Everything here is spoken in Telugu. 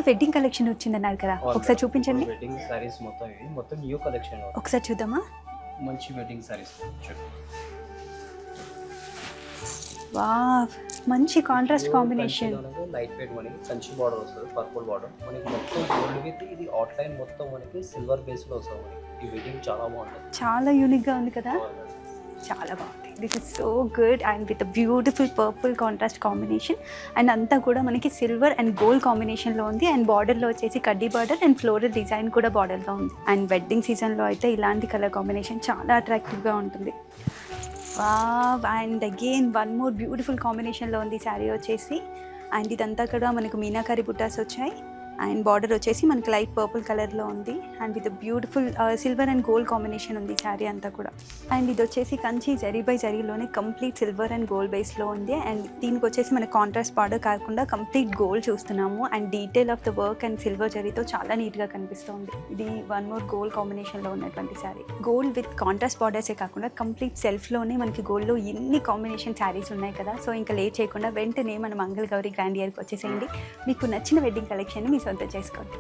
వెడ్డింగ్ కలెక్షన్ వచ్చిందన్నారు కదా, ఒకసారి చూపించండి. వెడ్డింగ్ సారీస్ మొత్తం ఇవి మొత్తం న్యూ కలెక్షన్. ఒకసారి చూద్దామా? మంచి వెడ్డింగ్ సారీస్ వావ్, మంచి కాంట్రాస్ట్ కాంబినేషన్. లైట్ వెయిట్ మనకి కంచి బార్డర్ వస్తుంది, పర్పుల్ బార్డర్ మనకి మొత్తం గోల్డ్ విత్ ఇది అవుట్ లైన్ మొత్తం మనకి సిల్వర్ బేస్ లో వస్తుంది మనకి. ఈ వెడ్డింగ్ చాలా బాగుంటుంది, చాలా యూనిక్ గా ఉంది కదా, చాలా బాగుంది. This is so good and with beautiful purple contrast combination and అంతా కూడా మనకి సిల్వర్ అండ్ గోల్డ్ కాంబినేషన్లో ఉంది. అండ్ బార్డర్లో వచ్చేసి కడ్డీ బార్డర్ అండ్ ఫ్లోరల్ డిజైన్ కూడా బార్డర్లో ఉంది. అండ్ వెడ్డింగ్ సీజన్లో అయితే ఇలాంటి కలర్ కాంబినేషన్ చాలా అట్రాక్టివ్గా ఉంటుంది. Wow, and again one more beautiful కాంబినేషన్లో ఉంది శారీ వచ్చేసి. అండ్ ఇదంతా కూడా మనకు మీనాకారి బుట్టాస్ వచ్చాయి అండ్ బార్డర్ వచ్చేసి మనకి లైట్ పర్పుల్ కలర్లో ఉంది and with beautiful silver and gold combination ఉంది శారీ అంతా కూడా. అండ్ ఇది వచ్చేసి కంచి జరీ బై జరీలోనే కంప్లీట్ సిల్వర్ అండ్ గోల్డ్ బేస్లో ఉంది. అండ్ దీనికి వచ్చేసి మన కాంట్రాస్ట్ బార్డర్ కాకుండా కంప్లీట్ గోల్డ్ చూస్తున్నాము and detail of the work and silver జరీతో చాలా నీట్గా కనిపిస్తుంది. ఇది వన్ మోర్ గోల్డ్ కాంబినేషన్లో ఉన్నటువంటి శారీ. గోల్డ్ విత్ కాంట్రాస్ట్ బార్డర్సే కాకుండా కంప్లీట్ సెల్ఫ్లోనే మనకి గోల్డ్లో ఎన్ని కాంబినేషన్ శారీస్ ఉన్నాయి కదా. సో ఇంకా లేట్ చేయకుండా వెంటనే మన మంగళ గౌరి గ్రాండ్ ఇయర్కి వచ్చేసేయండి. మీకు నచ్చిన వెడ్డింగ్ కలెక్షన్ మీ సొంతం చేసుకోండి.